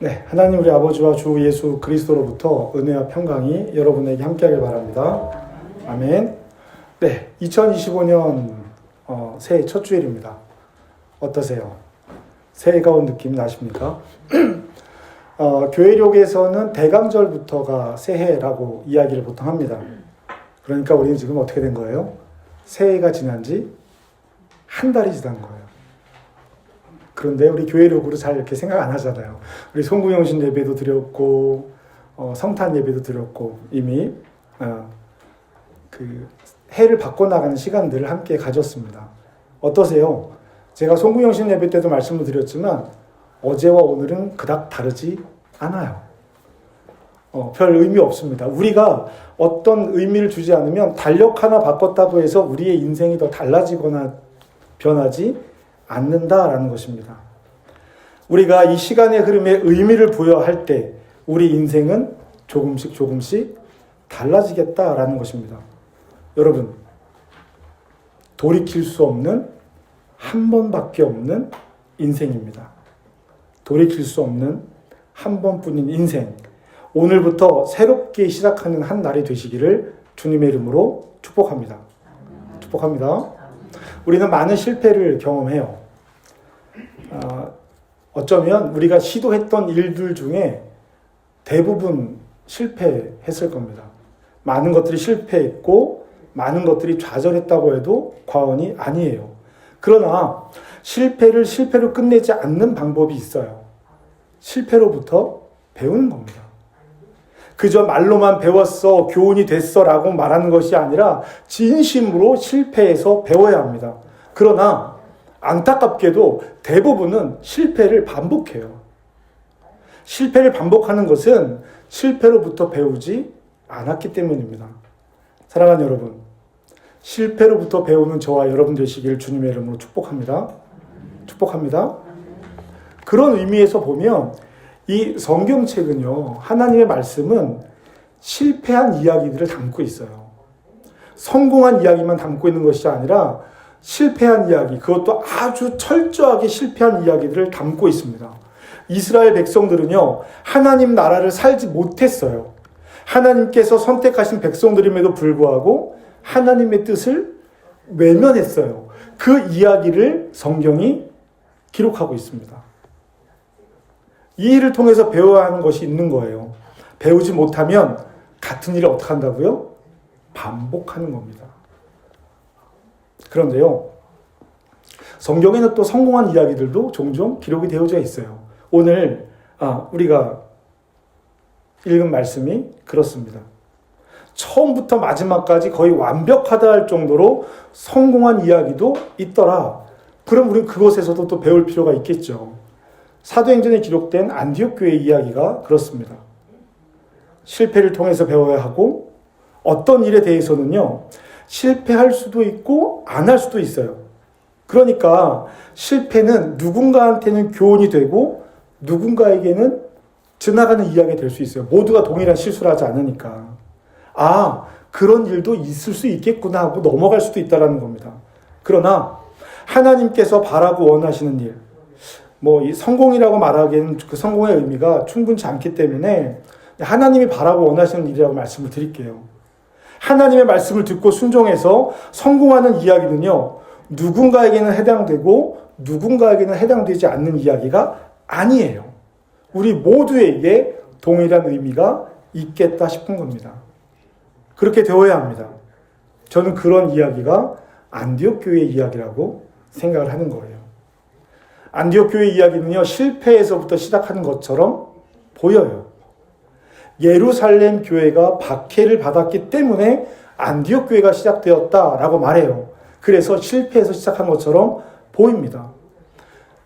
네, 하나님 우리 아버지와 주 예수 그리스도로부터 은혜와 평강이 여러분에게 함께하길 바랍니다. 아멘. 네, 2025년 새해 첫 주일입니다. 어떠세요? 새해가 온 느낌 나십니까? 교회력에서는 대강절부터가 새해라고 이야기를 보통 합니다. 그러니까 우리는 지금 어떻게 된 거예요? 새해가 지난 지 한 달이 지난 거예요. 그런데 우리 교회력으로 잘 이렇게 생각 안 하잖아요. 우리 송구영신 예배도 드렸고, 성탄 예배도 드렸고, 이미, 그, 해를 바꿔나가는 시간들을 함께 가졌습니다. 어떠세요? 제가 송구영신 예배 때도 말씀을 드렸지만, 어제와 오늘은 그닥 다르지 않아요. 별 의미 없습니다. 우리가 어떤 의미를 주지 않으면 달력 하나 바꿨다고 해서 우리의 인생이 더 달라지거나 변하지 않는다라는 것입니다. 우리가 이 시간의 흐름에 의미를 부여할 때 우리 인생은 조금씩 달라지겠다라는 것입니다. 여러분, 돌이킬 수 없는 한 번밖에 없는 인생입니다. 돌이킬 수 없는 한 번뿐인 인생. 오늘부터 새롭게 시작하는 한 날이 되시기를 주님의 이름으로 축복합니다. 축복합니다. 우리는 많은 실패를 경험해요. 어쩌면 우리가 시도했던 일들 중에 대부분 실패했을 겁니다. 많은 것들이 실패했고 많은 것들이 좌절했다고 해도 과언이 아니에요. 그러나 실패로 끝내지 않는 방법이 있어요. 실패로부터 배우는 겁니다. 그저 말로만 배웠어, 교훈이 됐어 라고 말하는 것이 아니라 진심으로 실패해서 배워야 합니다. 그러나 안타깝게도 대부분은 실패를 반복해요. 실패를 반복하는 것은 실패로부터 배우지 않았기 때문입니다. 사랑하는 여러분, 실패로부터 배우는 저와 여러분 되시길 주님의 이름으로 축복합니다. 축복합니다. 그런 의미에서 보면 이 성경책은요, 하나님의 말씀은 실패한 이야기들을 담고 있어요. 성공한 이야기만 담고 있는 것이 아니라 실패한 이야기, 그것도 아주 철저하게 실패한 이야기들을 담고 있습니다. 이스라엘 백성들은요, 하나님 나라를 살지 못했어요. 하나님께서 선택하신 백성들임에도 불구하고 하나님의 뜻을 외면했어요. 그 이야기를 성경이 기록하고 있습니다. 이 일을 통해서 배워야 하는 것이 있는 거예요. 배우지 못하면 같은 일을 어떻게 한다고요? 반복하는 겁니다. 그런데요, 성경에는 또 성공한 이야기들도 종종 기록이 되어져 있어요. 오늘 우리가 읽은 말씀이 그렇습니다. 처음부터 마지막까지 거의 완벽하다 할 정도로 성공한 이야기도 있더라. 그럼 우리는 그것에서도 또 배울 필요가 있겠죠. 사도행전에 기록된 안디옥 교회 이야기가 그렇습니다. 실패를 통해서 배워야 하고 어떤 일에 대해서는요, 실패할 수도 있고 안 할 수도 있어요. 그러니까 실패는 누군가한테는 교훈이 되고 누군가에게는 지나가는 이야기가 될 수 있어요. 모두가 동일한 실수를 하지 않으니까. 그런 일도 있을 수 있겠구나 하고 넘어갈 수도 있다는 겁니다. 그러나 하나님께서 바라고 원하시는 일, 이 성공이라고 말하기에는 그 성공의 의미가 충분치 않기 때문에 하나님이 바라고 원하시는 일이라고 말씀을 드릴게요. 하나님의 말씀을 듣고 순종해서 성공하는 이야기는요, 누군가에게는 해당되고 누군가에게는 해당되지 않는 이야기가 아니에요. 우리 모두에게 동일한 의미가 있겠다 싶은 겁니다. 그렇게 되어야 합니다. 저는 그런 이야기가 안디옥 교회의 이야기라고 생각을 하는 거예요. 안디옥 교회 이야기는요, 실패에서부터 시작하는 것처럼 보여요. 예루살렘 교회가 박해를 받았기 때문에 안디옥 교회가 시작되었다라고 말해요. 그래서 실패에서 시작한 것처럼 보입니다.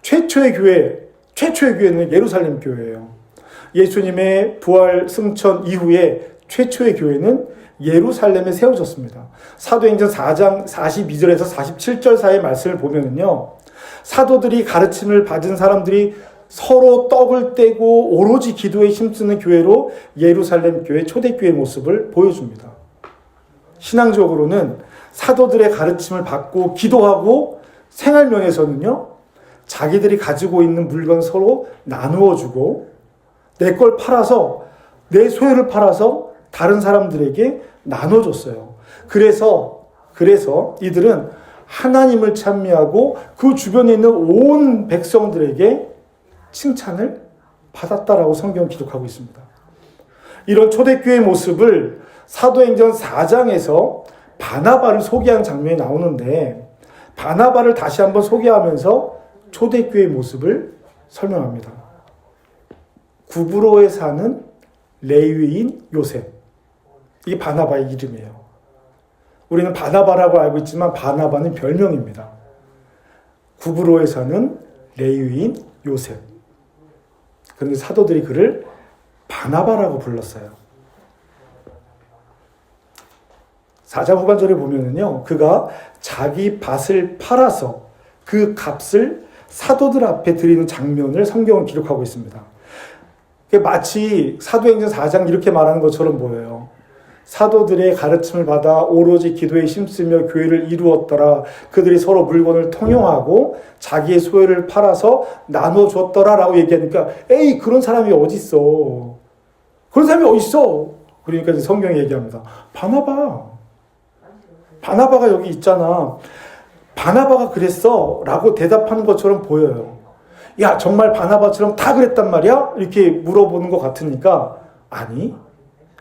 최초의 교회는 예루살렘 교회예요. 예수님의 부활 승천 이후에 최초의 교회는 예루살렘에 세워졌습니다. 사도행전 4장 42절에서 47절 사이의 말씀을 보면은요, 사도들이 가르침을 받은 사람들이 서로 떡을 떼고 오로지 기도에 힘쓰는 교회로 예루살렘 교회 초대교회의 모습을 보여줍니다. 신앙적으로는 사도들의 가르침을 받고 기도하고 생활면에서는요, 자기들이 가지고 있는 물건 서로 나누어주고 내 걸 팔아서, 내 소유를 팔아서 다른 사람들에게 나눠줬어요. 그래서 이들은 하나님을 찬미하고 그 주변에 있는 온 백성들에게 칭찬을 받았다라고 성경은 기록하고 있습니다. 이런 초대교회의 모습을 사도행전 4장에서 바나바를 소개한 장면이 나오는데, 바나바를 다시 한번 소개하면서 초대교회의 모습을 설명합니다. 구브로에 사는 레위인 요셉. 이게 바나바의 이름이에요. 우리는 바나바라고 알고 있지만 바나바는 별명입니다. 구브로에 사는 레위인 요셉. 그런데 사도들이 그를 바나바라고 불렀어요. 4장 후반절에 보면은요, 그가 자기 밭을 팔아서 그 값을 사도들 앞에 드리는 장면을 성경은 기록하고 있습니다. 마치 사도행전 4장 이렇게 말하는 것처럼 보여요. 사도들의 가르침을 받아 오로지 기도에 힘쓰며 교회를 이루었더라. 그들이 서로 물건을 통용하고 자기의 소유를 팔아서 나눠줬더라 라고 얘기하니까, 에이, 그런 사람이 어딨어. 그런 사람이 어딨어. 그러니까 성경이 얘기합니다. 바나바가 여기 있잖아. 바나바가 그랬어 라고 대답하는 것처럼 보여요. 야, 정말 바나바처럼 다 그랬단 말이야? 이렇게 물어보는 것 같으니까, 아니,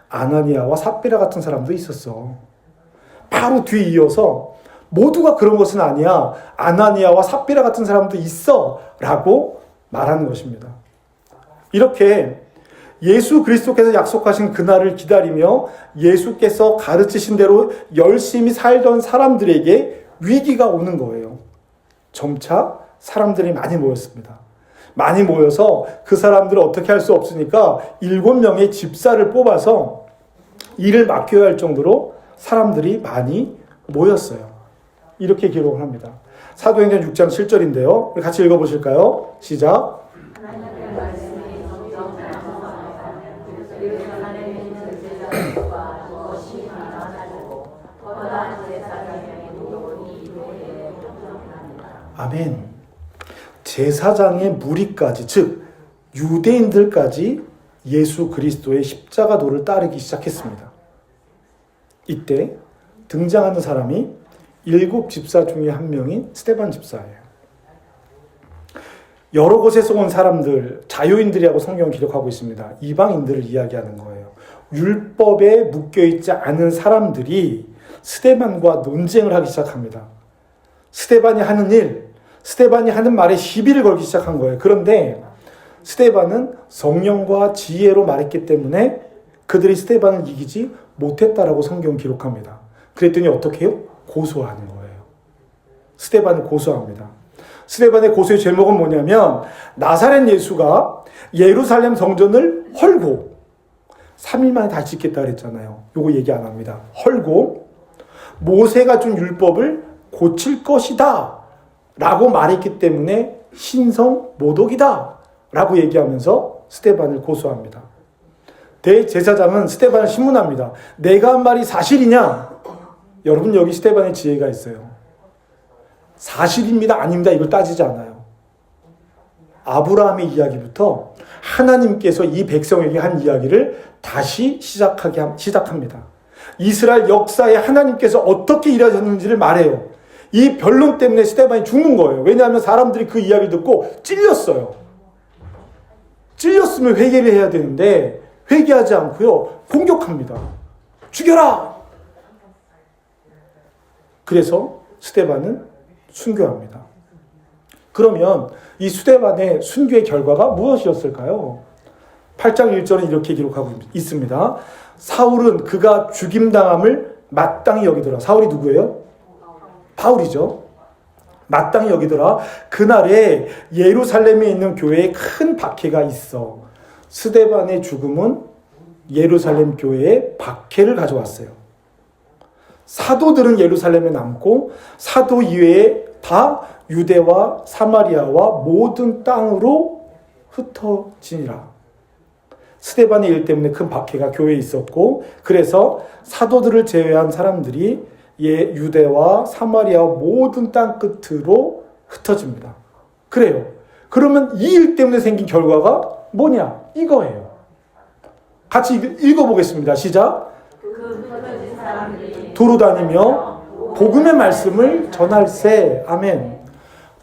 아나니아와 삽비라 같은 사람도 있었어. 바로 뒤에 이어서 모두가 그런 것은 아니야. 아나니아와 삽비라 같은 사람도 있어 라고 말하는 것입니다. 이렇게 예수 그리스도께서 약속하신 그날을 기다리며 예수께서 가르치신 대로 열심히 살던 사람들에게 위기가 오는 거예요. 점차 사람들이 많이 모였습니다. 많이 모여서 그 사람들을 어떻게 할 수 없으니까 7명의 집사를 뽑아서 일을 맡겨야 할 정도로 사람들이 많이 모였어요. 이렇게 기록을 합니다. 사도행전 6장 7절인데요. 우리 같이 읽어보실까요? 시작. 아멘. 제사장의 무리까지, 즉 유대인들까지 예수 그리스도의 십자가도를 따르기 시작했습니다. 이때 등장하는 사람이 7 집사 중에 한 명인 스데반 집사예요. 여러 곳에서 온 사람들, 자유인들이라고 성경은 기록하고 있습니다. 이방인들을 이야기하는 거예요. 율법에 묶여있지 않은 사람들이 스데반과 논쟁을 하기 시작합니다. 스데반이 하는 일, 스데반이 하는 말에 시비를 걸기 시작한 거예요. 그런데 스데반은 성령과 지혜로 말했기 때문에 그들이 스데반을 이기지 못했다라고 성경은 기록합니다. 그랬더니 어떻게 해요? 고소하는 거예요. 스데반을 고소합니다. 스데반의 고소의 제목은 뭐냐면, 나사렛 예수가 예루살렘 성전을 헐고 3일 만에 다시 짓겠다 그랬잖아요. 요거 얘기 안 합니다. 헐고 모세가 준 율법을 고칠 것이다 라고 말했기 때문에 신성 모독이다 라고 얘기하면서 스데반을 고소합니다. 대제사장은 스데반을 신문합니다. 내가 한 말이 사실이냐? 여러분, 여기 스데반의 지혜가 있어요. 사실입니다, 아닙니다, 이걸 따지지 않아요. 아브라함의 이야기부터 하나님께서 이 백성에게 한 이야기를 다시 시작합니다. 이스라엘 역사에 하나님께서 어떻게 일하셨는지를 말해요. 이 변론 때문에 스데반이 죽는 거예요. 왜냐하면 사람들이 그 이야기를 듣고 찔렸어요. 찔렸으면 회개를 해야 되는데 회개하지 않고요, 공격합니다. 죽여라! 그래서 스데반은 순교합니다. 그러면 이 스데반의 순교의 결과가 무엇이었을까요? 8장 1절은 이렇게 기록하고 있습니다. 사울은 그가 죽임당함을 마땅히 여기더라. 사울이 누구예요? 바울이죠. 마땅히 여기더라. 그날에 예루살렘에 있는 교회에 큰 박해가 있어. 스데반의 죽음은 예루살렘 교회에 박해를 가져왔어요. 사도들은 예루살렘에 남고 사도 이외에 다 유대와 사마리아와 모든 땅으로 흩어지니라. 스데반의 일 때문에 큰 박해가 교회에 있었고, 그래서 사도들을 제외한 사람들이 유대와 사마리아 모든 땅 끝으로 흩어집니다. 그래요. 그러면 이 일 때문에 생긴 결과가 뭐냐? 이거예요. 같이 읽어보겠습니다. 시작. 도로 다니며 복음의 말씀을 전할세. 아멘.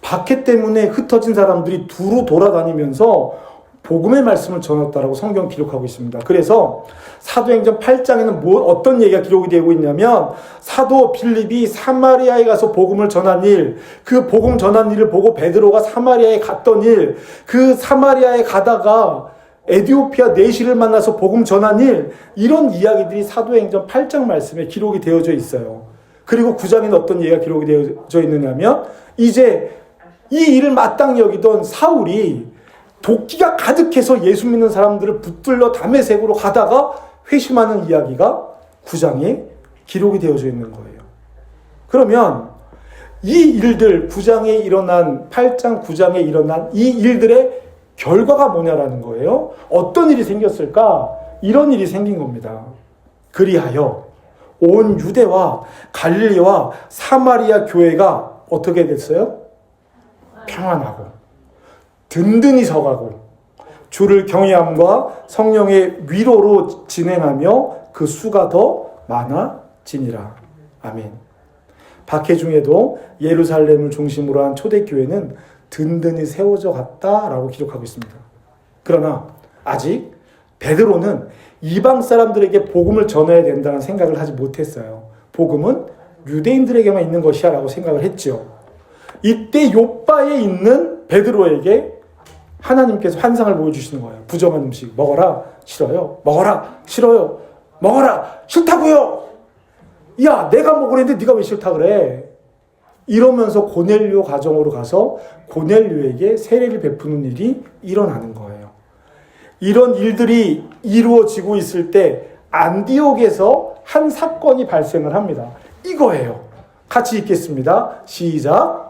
박해 때문에 흩어진 사람들이 두루 돌아다니면서 복음의 말씀을 전했다라고 성경 기록하고 있습니다. 그래서 사도행전 8장에는 어떤 얘기가 기록이 되고 있냐면 사도 빌립이 사마리아에 가서 복음을 전한 일, 그 복음 전한 일을 보고 베드로가 사마리아에 갔던 일, 그 사마리아에 가다가 에디오피아 내시를 만나서 복음 전한 일, 이런 이야기들이 사도행전 8장 말씀에 기록이 되어져 있어요. 그리고 9장에는 어떤 얘기가 기록이 되어져 있느냐면 이제 이 일을 마땅히 여기던 사울이 도끼가 가득해서 예수 믿는 사람들을 붙들러 다메섹으로 가다가 회심하는 이야기가 9장에 기록이 되어져 있는 거예요. 그러면 이 일들 9장에 일어난 8장 9장에 일어난 이 일들의 결과가 뭐냐라는 거예요. 어떤 일이 생겼을까? 이런 일이 생긴 겁니다. 그리하여 온 유대와 갈릴리와 사마리아 교회가 어떻게 됐어요? 평안하고 든든히 서가고 주를 경외함과 성령의 위로로 진행하며 그 수가 더 많아지니라. 아멘. 박해 중에도 예루살렘을 중심으로 한 초대교회는 든든히 세워져 갔다라고 기록하고 있습니다. 그러나 아직 베드로는 이방 사람들에게 복음을 전해야 된다는 생각을 하지 못했어요. 복음은 유대인들에게만 있는 것이야 라고 생각을 했죠. 이때 요바에 있는 베드로에게 하나님께서 환상을 보여주시는 거예요. 부정한 음식 먹어라. 싫어요. 먹어라. 싫어요. 먹어라. 싫다고요. 야, 내가 먹으랬는데 네가 왜 싫다 그래? 이러면서 고넬료 가정으로 가서 고넬료에게 세례를 베푸는 일이 일어나는 거예요. 이런 일들이 이루어지고 있을 때 안디옥에서 한 사건이 발생을 합니다. 이거예요. 같이 읽겠습니다. 시작.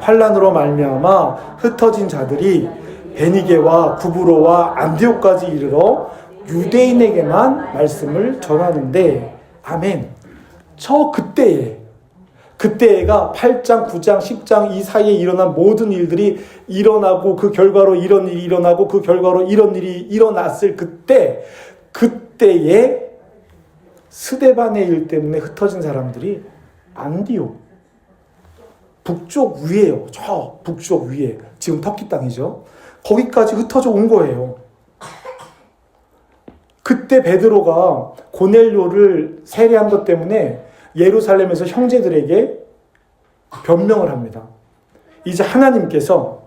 환난으로 말미암아 흩어진 자들이 베니게와 구브로와 안디옥까지 이르러 유대인에게만 말씀을 전하는데 아멘. 그때가 8장, 9장, 10장 이 사이에 일어난 모든 일들이 일어나고 그 결과로 이런 일이 일어나고 그 결과로 이런 일이 일어났을 그때에 스데반의 일 때문에 흩어진 사람들이 안디옥 북쪽 위에요. 저 북쪽 위에 지금 터키 땅이죠. 거기까지 흩어져 온 거예요. 그때 베드로가 고넬료를 세례한 것 때문에 예루살렘에서 형제들에게 변명을 합니다. 이제 하나님께서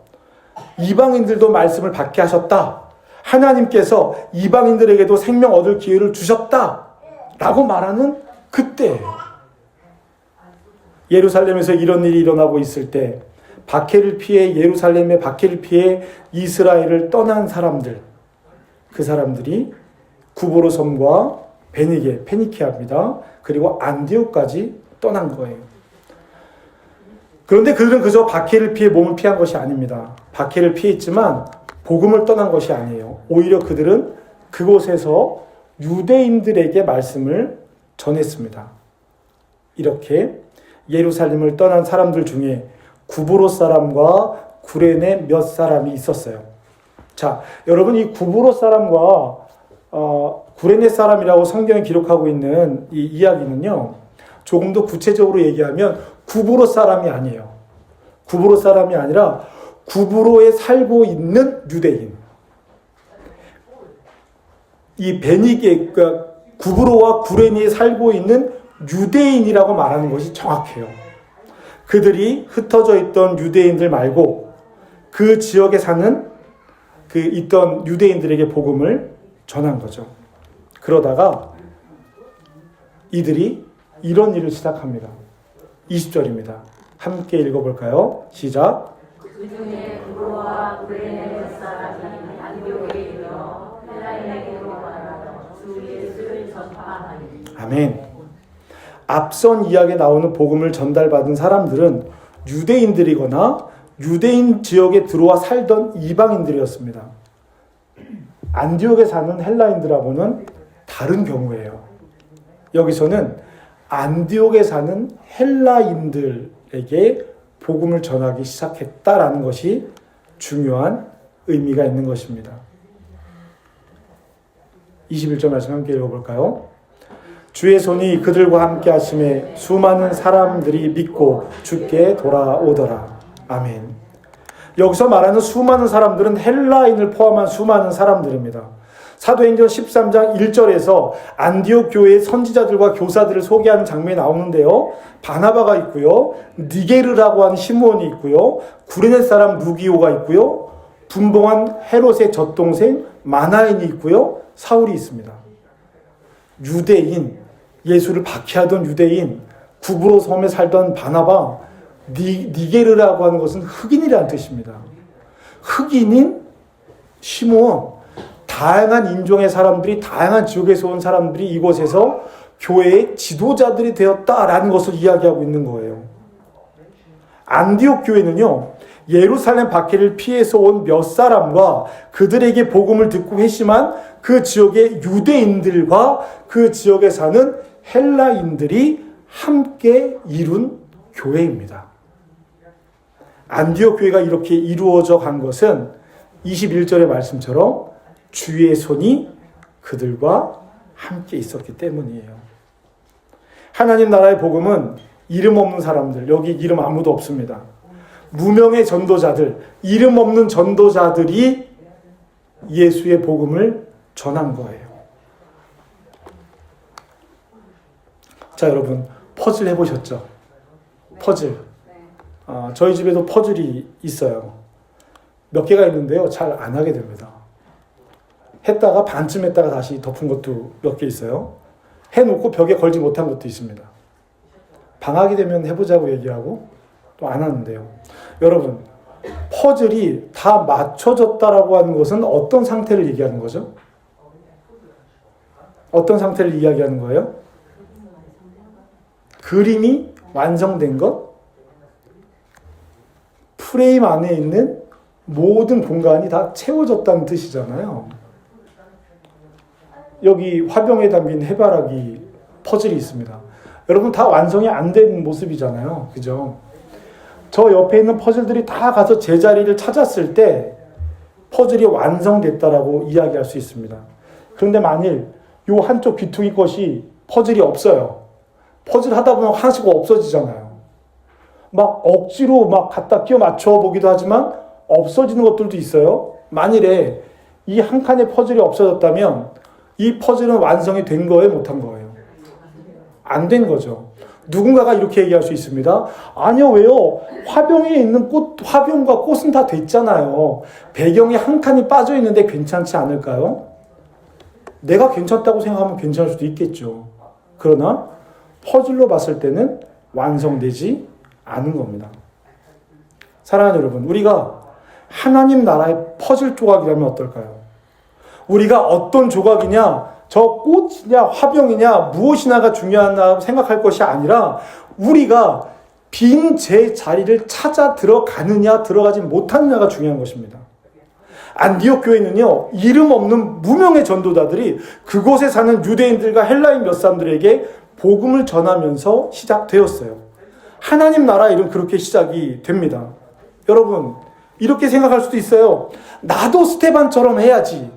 이방인들도 말씀을 받게 하셨다. 하나님께서 이방인들에게도 생명 얻을 기회를 주셨다. 라고 말하는 그때 예루살렘에서 이런 일이 일어나고 있을 때 박해를 피해 예루살렘의 박해를 피해 이스라엘을 떠난 사람들, 그 사람들이 구보로 섬과 베니게, 페니키아입니다. 그리고 안디옥까지 떠난 거예요. 그런데 그들은 그저 박해를 피해 몸을 피한 것이 아닙니다. 박해를 피했지만 복음을 떠난 것이 아니에요. 오히려 그들은 그곳에서 유대인들에게 말씀을 전했습니다. 이렇게 예루살렘을 떠난 사람들 중에 구브로 사람과 구레네 몇 사람이 있었어요. 자, 여러분 이 구브로 사람과 구레네 사람이라고 성경에 기록하고 있는 이 이야기는요. 조금 더 구체적으로 얘기하면 구브로 사람이 아니에요. 구브로 사람이 아니라 구브로에 살고 있는 유대인. 이 베니게, 그러니까 구브로와 구레네에 살고 있는 유대인이라고 말하는 것이 정확해요. 그들이 흩어져 있던 유대인들 말고 그 지역에 사는 있던 유대인들에게 복음을 전한 거죠. 그러다가 이들이 이런 일을 시작합니다. 20절입니다. 함께 읽어볼까요? 시작. 그중에 구브로와 구레네 사람이 안디옥에 이르러 헬라인에게로 가서 주 예수를 전파하니. 아멘. 앞선 이야기에 나오는 복음을 전달받은 사람들은 유대인들이거나 유대인 지역에 들어와 살던 이방인들이었습니다. 안디옥에 사는 헬라인들하고는 다른 경우예요. 여기서는 안디옥에 사는 헬라인들에게 복음을 전하기 시작했다라는 것이 중요한 의미가 있는 것입니다. 21절 말씀 함께 읽어볼까요? 주의 손이 그들과 함께 하심에 수많은 사람들이 믿고 주께 돌아오더라. 아멘. 여기서 말하는 수많은 사람들은 헬라인을 포함한 수많은 사람들입니다. 사도행전 13장 1절에서 안디옥 교회의 선지자들과 교사들을 소개하는 장면이 나오는데요. 바나바가 있고요. 니게르라고 하는 시므온이 있고요. 구레네 사람 루기오가 있고요. 분봉한 헤롯의 젖동생 마나엔이 있고요. 사울이 있습니다. 유대인, 예수를 박해하던 유대인, 구브로 섬에 살던 바나바, 니게르라고 하는 것은 흑인이라는 뜻입니다. 흑인인 시므온, 다양한 인종의 사람들이, 다양한 지역에서 온 사람들이 이곳에서 교회의 지도자들이 되었다라는 것을 이야기하고 있는 거예요. 안디옥 교회는요, 예루살렘 박해를 피해서 온 몇 사람과 그들에게 복음을 듣고 회심한 그 지역의 유대인들과 그 지역에 사는 헬라인들이 함께 이룬 교회입니다. 안디옥 교회가 이렇게 이루어져 간 것은 21절의 말씀처럼 주의 손이 그들과 함께 있었기 때문이에요. 하나님 나라의 복음은 이름 없는 사람들, 여기 이름 아무도 없습니다. 무명의 전도자들, 이름 없는 전도자들이 예수의 복음을 전한 거예요. 자, 여러분, 퍼즐 해보셨죠? 퍼즐. 저희 집에도 퍼즐이 있어요. 몇 개가 있는데요. 잘 안 하게 됩니다. 했다가 반쯤 했다가 다시 덮은 것도 몇 개 있어요. 해놓고 벽에 걸지 못한 것도 있습니다. 방학이 되면 해보자고 얘기하고 또 안 하는데요. 여러분, 퍼즐이 다 맞춰졌다라고 하는 것은 어떤 상태를 얘기하는 거죠? 어떤 상태를 이야기하는 거예요? 그림이 완성된 것? 프레임 안에 있는 모든 공간이 다 채워졌다는 뜻이잖아요. 여기 화병에 담긴 해바라기 퍼즐이 있습니다. 여러분 다 완성이 안 된 모습이잖아요. 그죠? 저 옆에 있는 퍼즐들이 다 가서 제자리를 찾았을 때 퍼즐이 완성됐다라고 이야기할 수 있습니다. 그런데 만일 요 한쪽 귀퉁이 것이 퍼즐이 없어요. 퍼즐 하다 보면 하나씩 없어지잖아요. 막 억지로 막 갖다 끼워 맞춰 보기도 하지만 없어지는 것들도 있어요. 만일에 이 한 칸의 퍼즐이 없어졌다면 이 퍼즐은 완성이 된 거예요, 못한 거예요? 안 된 거죠. 누군가가 이렇게 얘기할 수 있습니다. 아니요, 왜요? 화병에 있는 꽃, 화병과 꽃은 다 됐잖아요. 배경에 한 칸이 빠져 있는데 괜찮지 않을까요? 내가 괜찮다고 생각하면 괜찮을 수도 있겠죠. 그러나 퍼즐로 봤을 때는 완성되지 않은 겁니다. 사랑하는 여러분, 우리가 하나님 나라의 퍼즐 조각이라면 어떨까요? 우리가 어떤 조각이냐, 저 꽃이냐, 화병이냐, 무엇이냐가 중요하다고 생각할 것이 아니라 우리가 빈 제 자리를 찾아 들어가느냐, 들어가지 못하느냐가 중요한 것입니다. 안디옥 교회는요, 이름 없는 무명의 전도자들이 그곳에 사는 유대인들과 헬라인 몇 사람들에게 복음을 전하면서 시작되었어요. 하나님 나라 일은 그렇게 시작이 됩니다. 여러분, 이렇게 생각할 수도 있어요. 나도 스테반처럼 해야지.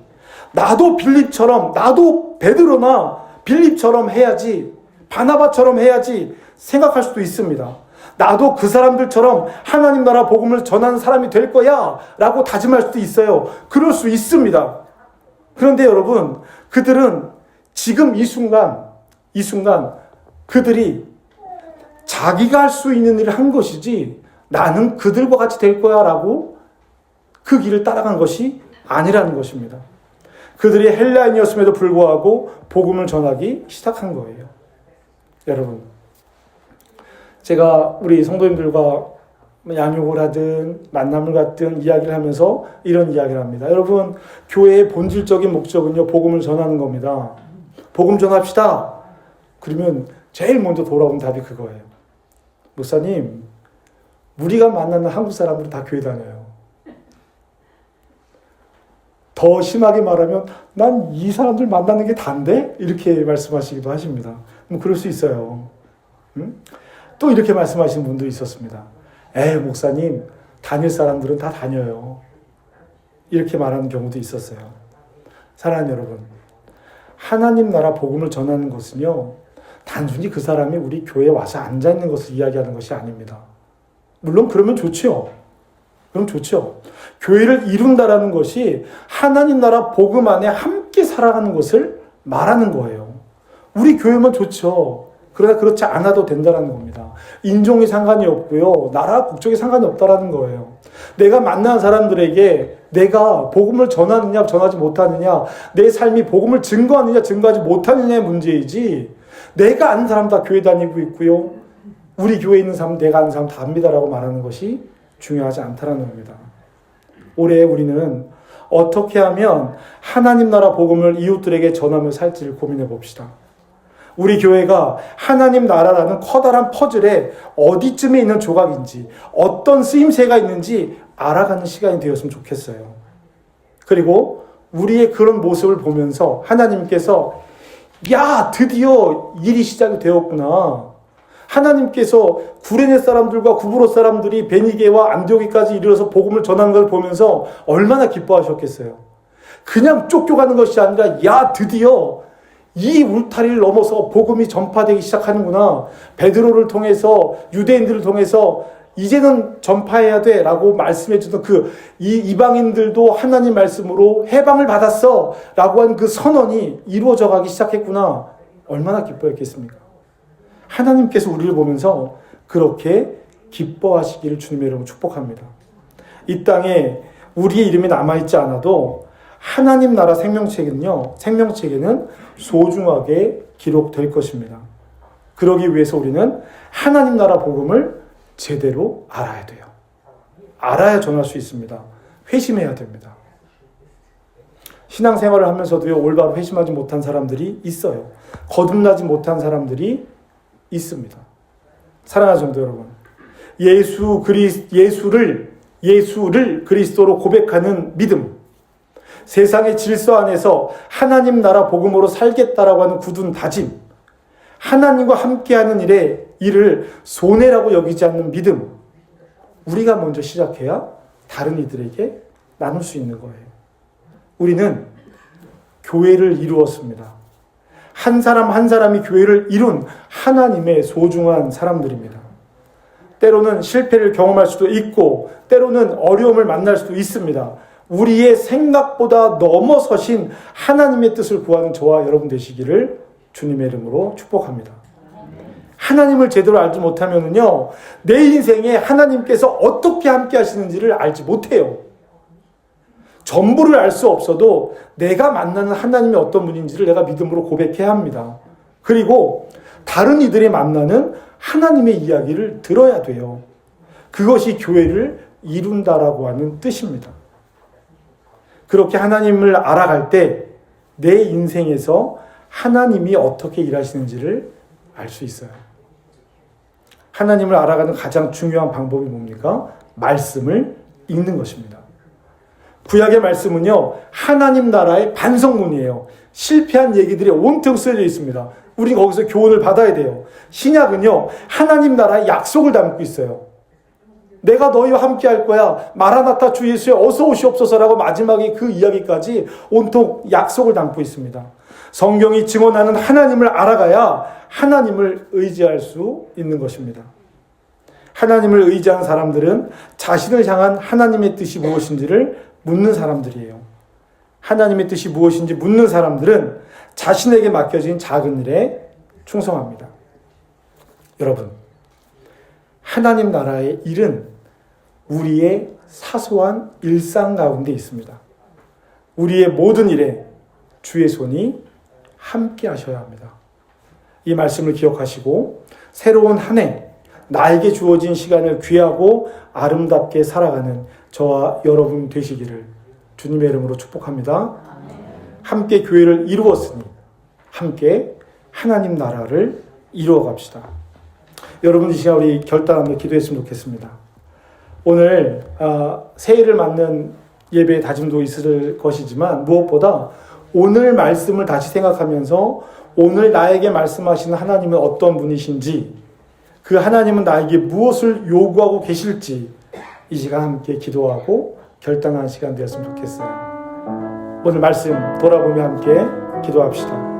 나도 빌립처럼, 나도 베드로나 빌립처럼 해야지. 바나바처럼 해야지. 생각할 수도 있습니다. 나도 그 사람들처럼 하나님 나라 복음을 전하는 사람이 될 거야 라고 다짐할 수도 있어요. 그럴 수 있습니다. 그런데 여러분, 그들은 지금 이 순간 그들이 자기가 할 수 있는 일을 한 것이지 나는 그들과 같이 될 거야 라고 그 길을 따라간 것이 아니라는 것입니다. 그들이 헬라인이었음에도 불구하고 복음을 전하기 시작한 거예요. 여러분, 제가 우리 성도님들과 양육을 하든 만남을 갖든 이야기를 하면서 이런 이야기를 합니다. 여러분, 교회의 본질적인 목적은요, 복음을 전하는 겁니다. 복음 전합시다. 그러면 제일 먼저 돌아온 답이 그거예요. 목사님, 우리가 만나는 한국 사람들은 다 교회 다녀요. 더 심하게 말하면 난 이 사람들 만나는 게 다인데? 이렇게 말씀하시기도 하십니다. 그럴 수 있어요. 또 이렇게 말씀하시는 분도 있었습니다. 목사님, 다닐 사람들은 다 다녀요. 이렇게 말하는 경우도 있었어요. 사랑하는 여러분, 하나님 나라 복음을 전하는 것은요, 단순히 그 사람이 우리 교회에 와서 앉아있는 것을 이야기하는 것이 아닙니다. 물론 그러면 좋죠. 그럼 좋죠. 교회를 이룬다라는 것이 하나님 나라 복음 안에 함께 살아가는 것을 말하는 거예요. 우리 교회만 좋죠. 그러나 그렇지 않아도 된다는 겁니다. 인종이 상관이 없고요. 나라 국적이 상관이 없다라는 거예요. 내가 만난 사람들에게 내가 복음을 전하느냐 전하지 못하느냐, 내 삶이 복음을 증거하느냐 증거하지 못하느냐의 문제이지, 내가 아는 사람 다 교회 다니고 있고요, 우리 교회에 있는 사람 내가 아는 사람 다 압니다라고 말하는 것이 중요하지 않다라는 겁니다. 올해 우리는 어떻게 하면 하나님 나라 복음을 이웃들에게 전하며 살지를 고민해 봅시다. 우리 교회가 하나님 나라라는 커다란 퍼즐에 어디쯤에 있는 조각인지, 어떤 쓰임새가 있는지 알아가는 시간이 되었으면 좋겠어요. 그리고 우리의 그런 모습을 보면서 하나님께서 야, 드디어 일이 시작이 되었구나. 하나님께서 구레네 사람들과 구브로 사람들이 베니게와 안디오기까지 이르러서 복음을 전하는 걸 보면서 얼마나 기뻐하셨겠어요. 그냥 쫓겨가는 것이 아니라 야, 드디어 이 울타리를 넘어서 복음이 전파되기 시작하는구나. 베드로를 통해서, 유대인들을 통해서 이제는 전파해야 돼 라고 말씀해 주던 이 이방인들도 하나님 말씀으로 해방을 받았어 라고 한 그 선언이 이루어져 가기 시작했구나. 얼마나 기뻐했겠습니까? 하나님께서 우리를 보면서 그렇게 기뻐하시기를 주님의 이름으로 축복합니다. 이 땅에 우리의 이름이 남아있지 않아도 하나님 나라 생명책에는 소중하게 기록될 것입니다. 그러기 위해서 우리는 하나님 나라 복음을 제대로 알아야 돼요. 알아야 전할 수 있습니다. 회심해야 됩니다. 신앙생활을 하면서도요, 올바로 회심하지 못한 사람들이 있어요. 거듭나지 못한 사람들이 있습니다. 사랑하는 성도 여러분, 예수를 그리스도로 고백하는 믿음, 세상의 질서 안에서 하나님 나라 복음으로 살겠다라고 하는 굳은 다짐, 하나님과 함께하는 일을 손해라고 여기지 않는 믿음, 우리가 먼저 시작해야 다른 이들에게 나눌 수 있는 거예요. 우리는 교회를 이루었습니다. 한 사람 한 사람이 교회를 이룬 하나님의 소중한 사람들입니다. 때로는 실패를 경험할 수도 있고, 때로는 어려움을 만날 수도 있습니다. 우리의 생각보다 넘어서신 하나님의 뜻을 구하는 저와 여러분 되시기를 주님의 이름으로 축복합니다. 하나님을 제대로 알지 못하면요, 내 인생에 하나님께서 어떻게 함께 하시는지를 알지 못해요. 전부를 알 수 없어도 내가 만나는 하나님이 어떤 분인지를 내가 믿음으로 고백해야 합니다. 그리고 다른 이들이 만나는 하나님의 이야기를 들어야 돼요. 그것이 교회를 이룬다라고 하는 뜻입니다. 그렇게 하나님을 알아갈 때 내 인생에서 하나님이 어떻게 일하시는지를 알 수 있어요. 하나님을 알아가는 가장 중요한 방법이 뭡니까? 말씀을 읽는 것입니다. 구약의 말씀은요, 하나님 나라의 반성문이에요. 실패한 얘기들이 온통 쓰여져 있습니다. 우리 거기서 교훈을 받아야 돼요. 신약은요, 하나님 나라의 약속을 담고 있어요. 내가 너희와 함께 할 거야. 마라나타 주 예수여 어서 오시옵소서라고 마지막에 그 이야기까지 온통 약속을 담고 있습니다. 성경이 증언하는 하나님을 알아가야 하나님을 의지할 수 있는 것입니다. 하나님을 의지한 사람들은 자신을 향한 하나님의 뜻이 무엇인지를 묻는 사람들이에요. 하나님의 뜻이 무엇인지 묻는 사람들은 자신에게 맡겨진 작은 일에 충성합니다. 여러분, 하나님 나라의 일은 우리의 사소한 일상 가운데 있습니다. 우리의 모든 일에 주의 손이 함께 하셔야 합니다. 이 말씀을 기억하시고 새로운 한 해 나에게 주어진 시간을 귀하고 아름답게 살아가는 저와 여러분 되시기를 주님의 이름으로 축복합니다. 함께 교회를 이루었으니 함께 하나님 나라를 이루어 갑시다. 여러분 이 시간 우리 결단하며 기도했으면 좋겠습니다. 오늘 새해를 맞는 예배의 다짐도 있을 것이지만 무엇보다 오늘 말씀을 다시 생각하면서 오늘 나에게 말씀하시는 하나님은 어떤 분이신지, 그 하나님은 나에게 무엇을 요구하고 계실지 이 시간 함께 기도하고 결단하는 시간 되었으면 좋겠어요. 오늘 말씀 돌아보며 함께 기도합시다.